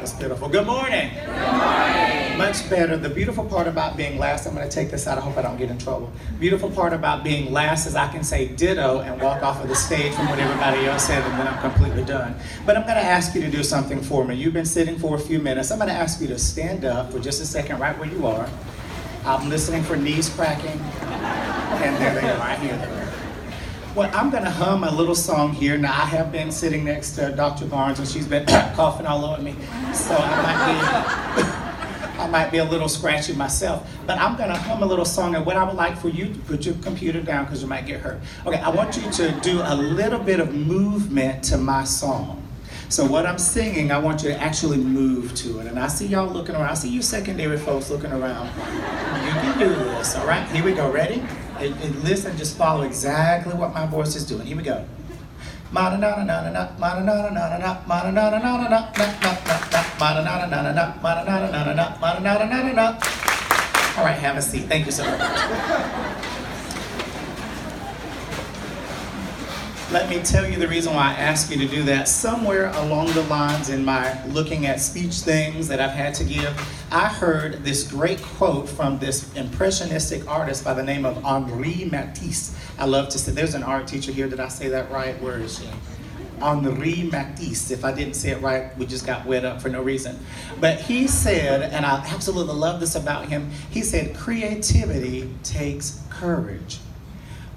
was pitiful. Good morning. Good morning. Much better. The beautiful part about being last, I'm going to take this out. I hope I don't get in trouble. Beautiful part about being last is I can say ditto and walk off of the stage from what everybody else said, and then I'm completely done. But I'm going to ask you to do something for me. You've been sitting for a few minutes. I'm going to ask you to stand up for just a second right where you are. I'm listening for knees cracking. And there they are. I hear them. Well, I'm going to hum a little song here. Now, I have been sitting next to Dr. Barnes, and she's been coughing all over me. So I might be a little scratchy myself. But I'm going to hum a little song, and what I would like for you to put your computer down because you might get hurt. Okay, I want you to do a little bit of movement to my song. So what I'm singing, I want you to actually move to it. And I see y'all looking around. I see you secondary folks looking around. You can do this, all right? Here we go. Ready? And listen, just follow exactly what my voice is doing. Here we go. All right, have a seat. Thank you so much. Let me tell you the reason why I asked you to do that. Somewhere along the lines in my looking at speech things that I've had to give, I heard this great quote from this impressionistic artist by the name of Henri Matisse. I love to say, there's an art teacher here. Did I say that right? Where is she? Henri Matisse. If I didn't say it right, we just got wet up for no reason. But he said, and I absolutely love this about him, he said, creativity takes courage.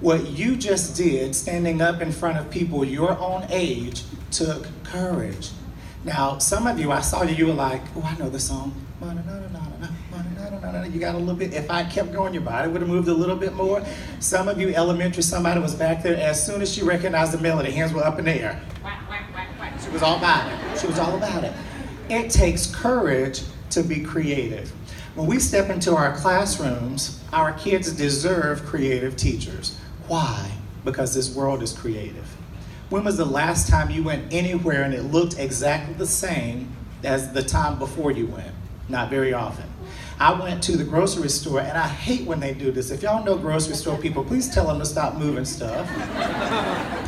What you just did, standing up in front of people your own age, took courage. Now, some of you, I saw you were like, oh, I know the song. You got a little bit, if I kept going, your body would have moved a little bit more. Some of you, elementary, somebody was back there, as soon as she recognized the melody, hands were up in the air. She was all about it. She was all about it. It takes courage to be creative. When we step into our classrooms, our kids deserve creative teachers. Why? Because this world is creative. When was the last time you went anywhere and it looked exactly the same as the time before you went? Not very often. I went to the grocery store, and I hate when they do this. If y'all know grocery store people, please tell them to stop moving stuff.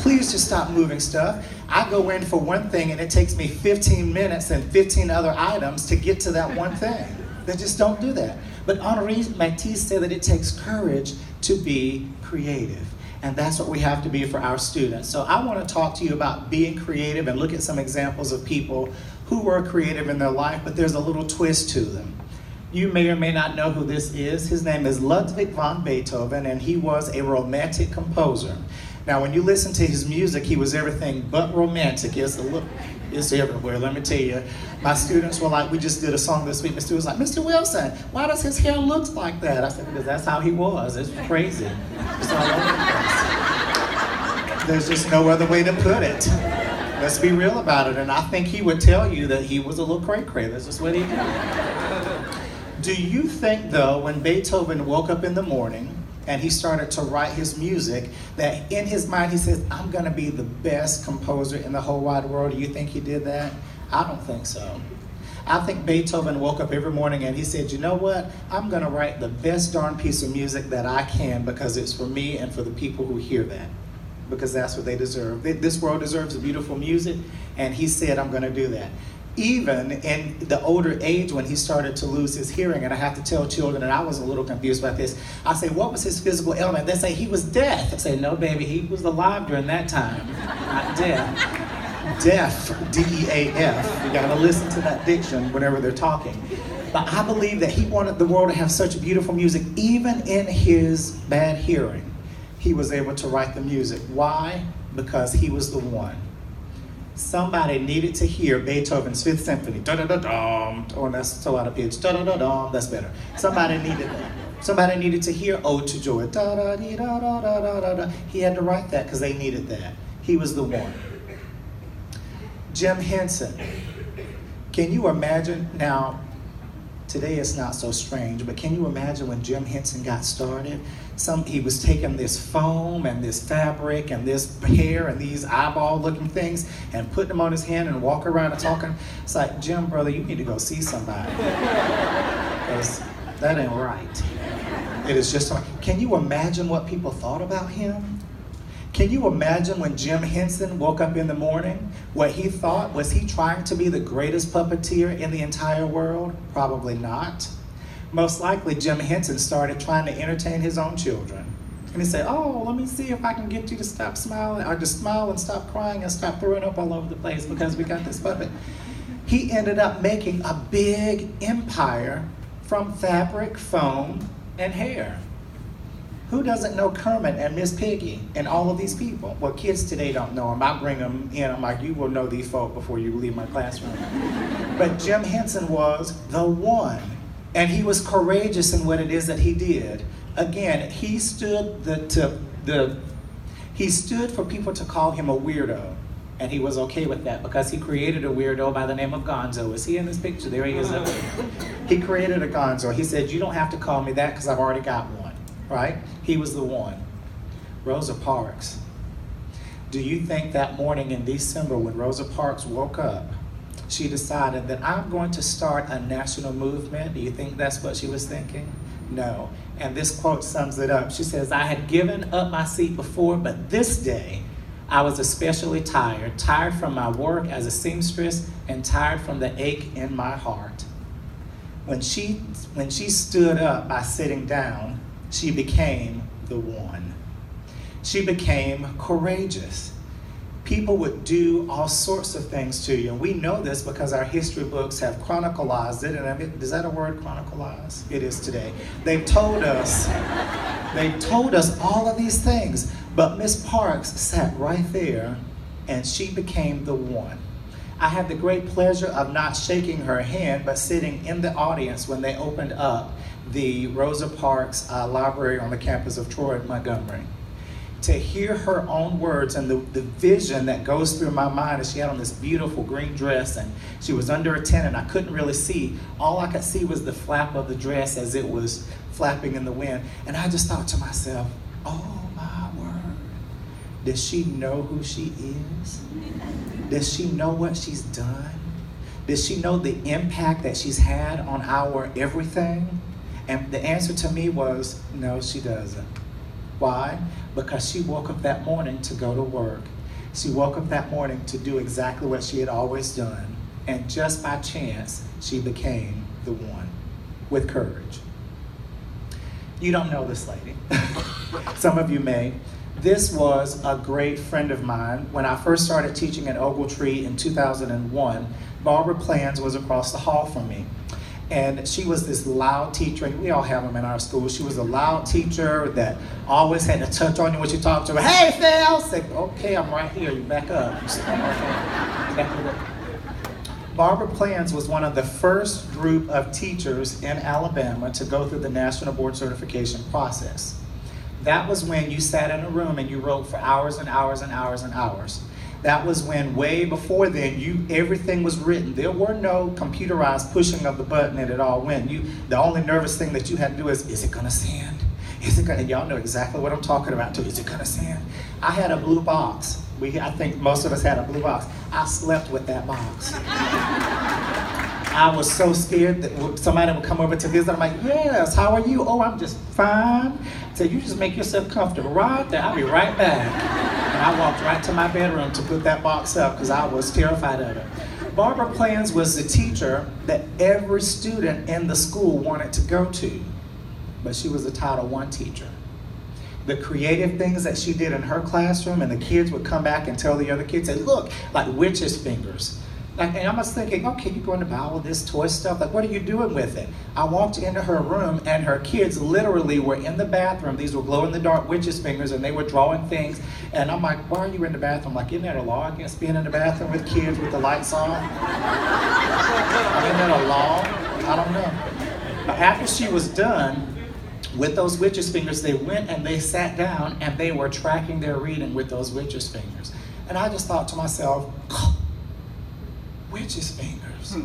Please just stop moving stuff. I go in for one thing, and it takes me 15 minutes and 15 other items to get to that one thing. They just don't do that. But Henri Matisse said that it takes courage to be creative. And that's what we have to be for our students. So I want to talk to you about being creative and look at some examples of people who were creative in their life, but there's a little twist to them. You may or may not know who this is. His name is Ludwig van Beethoven, and he was a romantic composer. Now, when you listen to his music, he was everything but romantic. It's everywhere, let me tell you. My students were like, we just did a song this week. My students were like, Mr. Wilson, why does his hair look like that? I said, because that's how he was. It's crazy. It's all over the place. There's just no other way to put it. Let's be real about it. And I think he would tell you that he was a little cray-cray. That's just what he did. Do you think, though, when Beethoven woke up in the morning and he started to write his music, that in his mind he says, I'm going to be the best composer in the whole wide world? Do you think he did that? I don't think so. I think Beethoven woke up every morning and he said, you know what? I'm going to write the best darn piece of music that I can because it's for me and for the people who hear that. Because that's what they deserve. This world deserves beautiful music, and he said, I'm going to do that. Even in the older age when he started to lose his hearing, and I have to tell children, and I was a little confused about this, I say, what was his physical ailment? They say, he was deaf. I say, no, baby, he was alive during that time, not deaf. Deaf, D-E-A-F. You gotta listen to that diction whenever they're talking. But I believe that he wanted the world to have such beautiful music, even in his bad hearing. He was able to write the music. Why? Because he was the one. Somebody needed to hear Beethoven's Fifth Symphony. Da-da-da-dum. Oh, that's so out of pitch. Da-da-da-dum. That's better. Somebody needed that. Somebody needed to hear Ode to Joy. Da-da-dee-da-da-da-da-da. He had to write that because they needed that. He was the one. Jim Henson. Can you imagine? Now, today it's not so strange, but can you imagine when Jim Henson got started? He was taking this foam and this fabric and this hair and these eyeball-looking things and putting them on his hand and walking around and talking. It's like, Jim, brother, you need to go see somebody. Because that ain't right. It is just, can you imagine what people thought about him? Can you imagine when Jim Henson woke up in the morning? What he thought, was he trying to be the greatest puppeteer in the entire world? Probably not. Most likely Jim Henson started trying to entertain his own children. And he said, oh, let me see if I can get you to stop smiling, or just smile and stop crying and stop throwing up all over the place because we got this puppet. He ended up making a big empire from fabric, foam, and hair. Who doesn't know Kermit and Miss Piggy and all of these people? Well, kids today don't know them. I bring them in. I'm like, you will know these folk before you leave my classroom. But Jim Henson was the one. And he was courageous in what it is that he did. Again, he stood he stood for people to call him a weirdo. And he was okay with that because he created a weirdo by the name of Gonzo. Is he in this picture? There he is up there. He created a Gonzo. He said, you don't have to call me that because I've already got one. Right? He was the one. Rosa Parks. Do you think that morning in December when Rosa Parks woke up, she decided that I'm going to start a national movement? Do you think that's what she was thinking? No. And this quote sums it up. She says, I had given up my seat before, but this day I was especially tired. Tired from my work as a seamstress and tired from the ache in my heart. When she stood up by sitting down, she became the one. She became courageous. People would do all sorts of things to you. And we know this because our history books have chronicalized it. And I mean, is that a word, chronicalize? It is today. They told us all of these things. But Miss Parks sat right there and she became the one. I had the great pleasure of not shaking her hand, but sitting in the audience when they opened up the Rosa Parks Library on the campus of Troy, Montgomery. To hear her own words and the vision that goes through my mind as she had on this beautiful green dress and she was under a tent and I couldn't really see. All I could see was the flap of the dress as it was flapping in the wind. And I just thought to myself, oh my word, does she know who she is? Does she know what she's done? Does she know the impact that she's had on our everything? And the answer to me was, no, she doesn't. Why? Because she woke up that morning to go to work. She woke up that morning to do exactly what she had always done. And just by chance, she became the one with courage. You don't know this lady. Some of you may. This was a great friend of mine. When I first started teaching at Ogletree in 2001, Barbara Plans was across the hall from me. And she was this loud teacher, and we all have them in our school. She was a loud teacher that always had to touch on you when you talked to her. Hey, Phil! Say, okay, I'm right here. You back up. Barbara Plans was one of the first group of teachers in Alabama to go through the National Board Certification process. That was when you sat in a room and you wrote for hours and hours and hours and hours. That was when, way before then, everything was written. There were no computerized pushing of the button and it all went. The only nervous thing that you had to do is it gonna send? Is it gonna, and y'all know exactly what I'm talking about too. Is it gonna send? I had a blue box. I think most of us had a blue box. I slept with that box. I was so scared that somebody would come over to visit. I'm like, yes, how are you? Oh, I'm just fine. So you just make yourself comfortable right there. I'll be right back. And I walked right to my bedroom to put that box up because I was terrified of it. Barbara Plans was the teacher that every student in the school wanted to go to, but she was a Title I teacher. The creative things that she did in her classroom, and the kids would come back and tell the other kids, say, look, like witch's fingers. And I was thinking, okay, you're going to buy all this toy stuff. Like, what are you doing with it? I walked into her room, and her kids literally were in the bathroom. These were glow-in-the-dark witches' fingers, and they were drawing things. And I'm like, why are you in the bathroom? Like, isn't that a law against being in the bathroom with kids with the lights on? Isn't that a law? I don't know. But after she was done with those witches' fingers, they went and they sat down, and they were tracking their reading with those witches' fingers. And I just thought to myself, witches' fingers.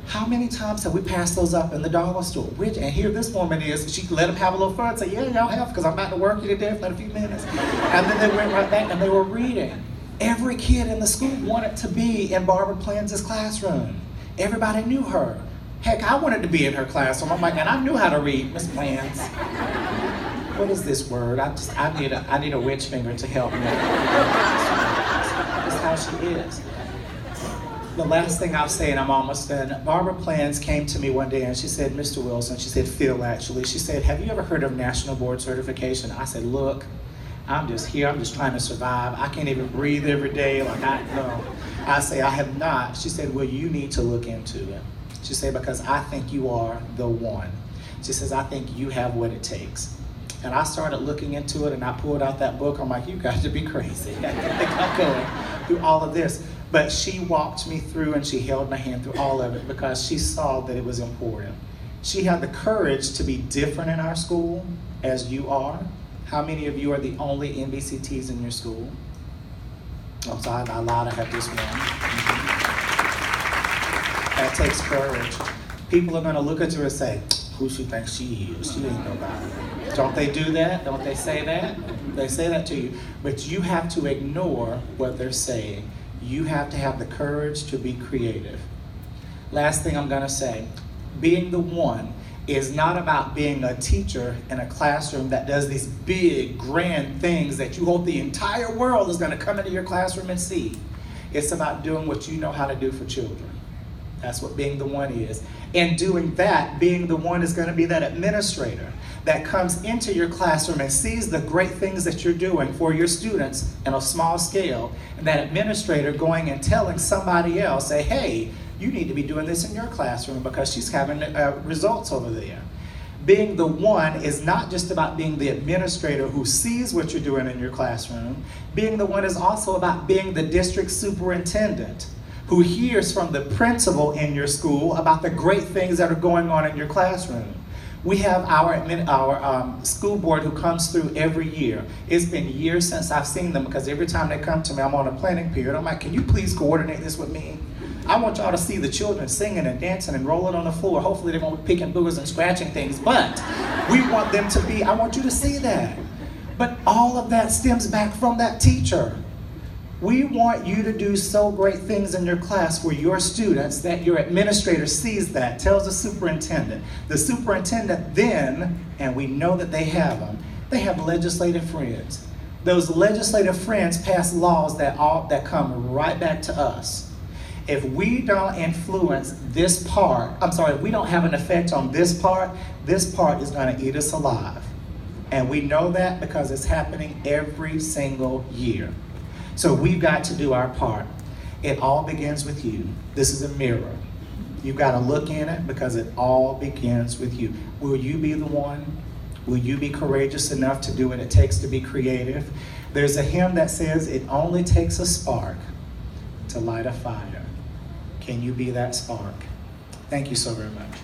How many times have we passed those up in the dollar store? And here this woman is, she let them have a little fun, say, yeah, y'all have, because I'm about to work you to death in a few minutes. And then they went right back and they were reading. Every kid in the school wanted to be in Barbara Plans' classroom. Everybody knew her. Heck, I wanted to be in her classroom. I'm like, and I knew how to read, Miss Plans. what is this word? I need a witch finger to help me. That's how she is. The last thing I'll say, and I'm almost done, Barbara Plans came to me one day and she said, Mr. Wilson, she said, Phil actually, she said, have you ever heard of National Board Certification? I said, look, I'm just here, I'm just trying to survive. I can't even breathe every day, like I say, I have not. She said, well, you need to look into it. She said, because I think you are the one. She says, I think you have what it takes. And I started looking into it and I pulled out that book. I'm like, you got to be crazy. I think I'm going through all of this. But she walked me through and she held my hand through all of it because she saw that it was important. She had the courage to be different in our school as you are. How many of you are the only NBCTs in your school? Oh, so I lied, I have just one. That takes courage. People are gonna look at you and say, who she thinks she is? She ain't nobody. Don't they do that? Don't they say that? They say that to you. But you have to ignore what they're saying. You have to have the courage to be creative. Last thing I'm gonna say, being the one is not about being a teacher in a classroom that does these big, grand things that you hope the entire world is gonna come into your classroom and see. It's about doing what you know how to do for children. That's what being the one is. And doing that, being the one is gonna be that administrator that comes into your classroom and sees the great things that you're doing for your students in a small scale, and that administrator going and telling somebody else, say, hey, you need to be doing this in your classroom because she's having results over there. Being the one is not just about being the administrator who sees what you're doing in your classroom. Being the one is also about being the district superintendent who hears from the principal in your school about the great things that are going on in your classroom. We have our school board who comes through every year. It's been years since I've seen them because every time they come to me, I'm on a planning period. I'm like, can you please coordinate this with me? I want y'all to see the children singing and dancing and rolling on the floor. Hopefully they won't be picking boogers and scratching things, but we want them to be, I want you to see that. But all of that stems back from that teacher. We want you to do so great things in your class for your students that your administrator sees that, tells the superintendent. The superintendent then, and we know that they have them, they have legislative friends. Those legislative friends pass laws that come right back to us. If we don't influence this part, if we don't have an effect on this part is gonna eat us alive. And we know that because it's happening every single year. So we've got to do our part. It all begins with you. This is a mirror. You've got to look in it because it all begins with you. Will you be the one? Will you be courageous enough to do what it takes to be creative? There's a hymn that says, it only takes a spark to light a fire. Can you be that spark? Thank you so very much.